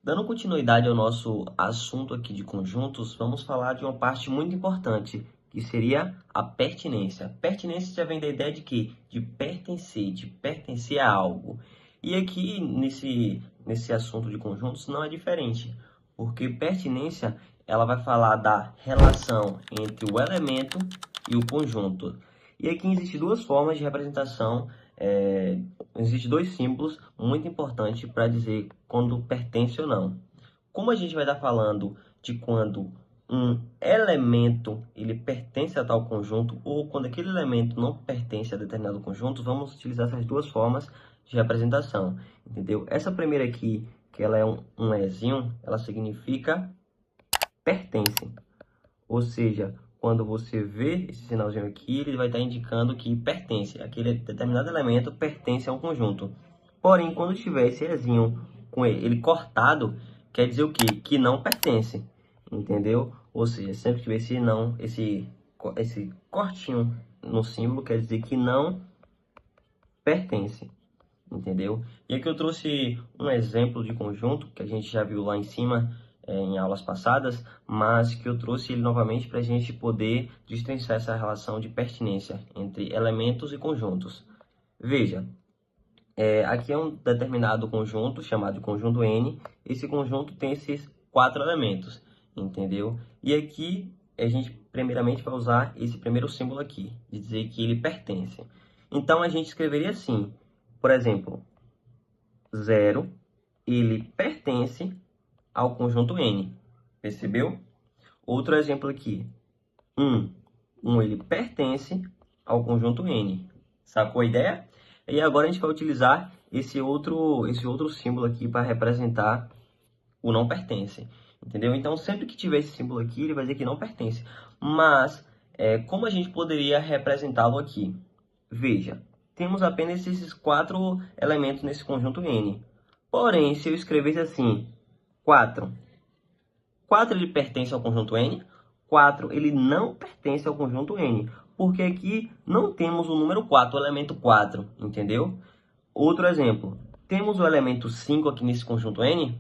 Dando continuidade ao nosso assunto aqui de conjuntos, vamos falar de uma parte muito importante, que seria a pertinência. Pertinência já vem da ideia de quê? De pertencer a algo. E aqui, nesse assunto de conjuntos, não é diferente, porque pertinência, ela vai falar da relação entre o elemento e o conjunto. E aqui existem duas formas de representação, existem dois símbolos muito importantes para dizer quando pertence ou não. Como a gente vai estar falando de quando um elemento ele pertence a tal conjunto ou quando aquele elemento não pertence a determinado conjunto, vamos utilizar essas duas formas de representação, entendeu? Essa primeira aqui, que ela é um ezinho, ela significa pertence, ou seja, quando você vê esse sinalzinho aqui, ele vai estar indicando que pertence, aquele determinado elemento pertence a um conjunto. Porém, quando tiver esse ezinho com ele cortado, quer dizer o quê? Que não pertence, entendeu? Ou seja, sempre que tiver esse não, esse cortinho no símbolo, quer dizer que não pertence, entendeu? E aqui eu trouxe um exemplo de conjunto que a gente já viu lá em cima, em aulas passadas, mas que eu trouxe ele novamente para a gente poder destrinçar essa relação de pertinência entre elementos e conjuntos. Veja, aqui é um determinado conjunto chamado de conjunto N. Esse conjunto tem esses 4 elementos, entendeu? E aqui a gente primeiramente vai usar esse primeiro símbolo aqui, de dizer que ele pertence. Então a gente escreveria assim, por exemplo, 0, ele pertence ao conjunto N. Percebeu? Outro exemplo aqui. 1 ele pertence ao conjunto N. Sacou a ideia? E agora a gente vai utilizar esse outro símbolo aqui para representar o não pertence. Entendeu? Então, sempre que tiver esse símbolo aqui, ele vai dizer que não pertence. Mas, como a gente poderia representá-lo aqui? Veja, temos apenas esses 4 elementos nesse conjunto N. Porém, se eu escrevesse assim, 4 ele pertence ao conjunto N, 4 ele não pertence ao conjunto N, porque aqui não temos o número 4, o elemento 4, entendeu? Outro exemplo, temos o elemento 5 aqui nesse conjunto N?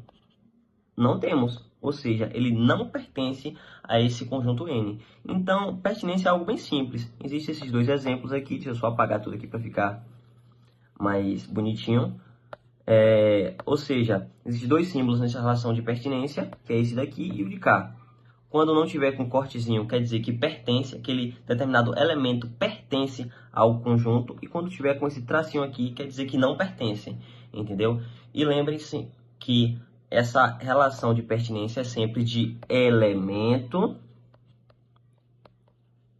Não temos, ou seja, ele não pertence a esse conjunto N. Então, pertinência é algo bem simples. Existem esses dois exemplos aqui, deixa eu só apagar tudo aqui para ficar mais bonitinho. Ou seja, existem dois símbolos nessa relação de pertinência, que é esse daqui e o de cá. Quando não tiver com cortezinho, quer dizer que pertence, aquele determinado elemento pertence ao conjunto. E quando tiver com esse tracinho aqui, quer dizer que não pertence, entendeu? E lembre-se que essa relação de pertinência é sempre de elemento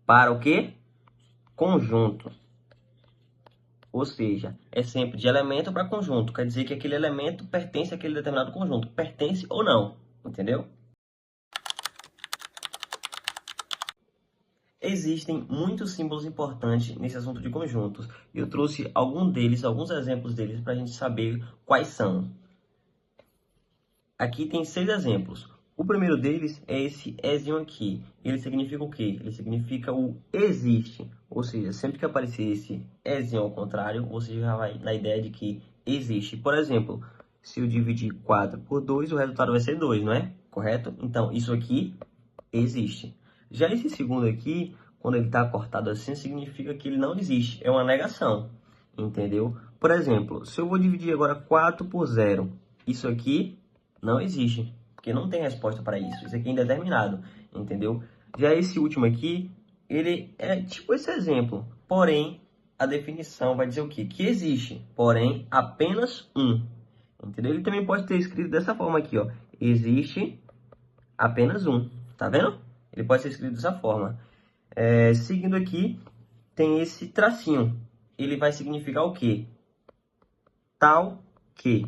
para o quê? Conjunto. Ou seja, é sempre de elemento para conjunto. Quer dizer que aquele elemento pertence àquele determinado conjunto. Pertence ou não, entendeu? Existem muitos símbolos importantes nesse assunto de conjuntos. E eu trouxe alguns exemplos deles para a gente saber quais são. Aqui tem 6 exemplos. O primeiro deles é esse ezinho aqui. Ele significa o quê? Ele significa o existe. Ou seja, sempre que aparecer esse ezinho ao contrário, você já vai na ideia de que existe. Por exemplo, se eu dividir 4 por 2, o resultado vai ser 2, não é? Correto? Então, isso aqui existe. Já esse segundo aqui, quando ele está cortado assim, significa que ele não existe. É uma negação. Entendeu? Por exemplo, se eu vou dividir agora 4 por 0, isso aqui não existe, porque não tem resposta para isso. Isso aqui é indeterminado, entendeu? Já esse último aqui, ele é tipo esse exemplo. Porém, a definição vai dizer o quê? Que existe, porém, apenas um. Entendeu? Ele também pode ter escrito dessa forma aqui, ó. Existe apenas um. Tá vendo? Ele pode ser escrito dessa forma. Seguindo aqui, tem esse tracinho. Ele vai significar o quê? Tal que.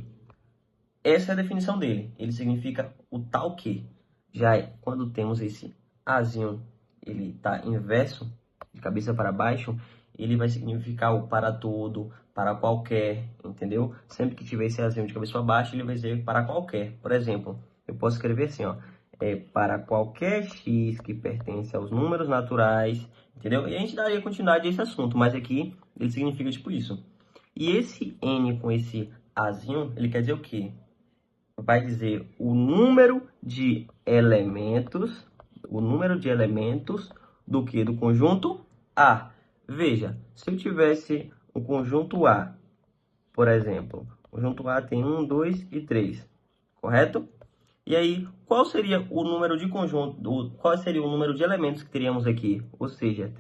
Essa é a definição dele. Ele significa o tal que. Já quando temos esse azinho, ele está inverso, de cabeça para baixo, ele vai significar o para todo, para qualquer, entendeu? Sempre que tiver esse azinho de cabeça para baixo, ele vai dizer para qualquer. Por exemplo, eu posso escrever assim, ó. Para qualquer x que pertence aos números naturais, entendeu? E a gente daria continuidade a esse assunto, mas aqui ele significa tipo isso. E esse n com esse azinho, ele quer dizer o quê? vai dizer o número de elementos, do que? Do conjunto A. Veja, se eu tivesse o conjunto A, por exemplo, o conjunto A tem 1, 2 e 3, correto? E aí, qual seria o número de qual seria o número de elementos que teríamos aqui? Ou seja,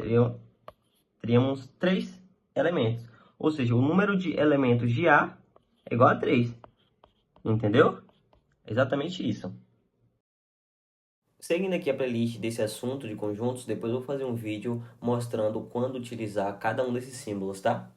teríamos 3 elementos. Ou seja, o número de elementos de A é igual a 3. Entendeu? Exatamente isso. Seguindo aqui a playlist desse assunto de conjuntos, depois eu vou fazer um vídeo mostrando quando utilizar cada um desses símbolos, tá?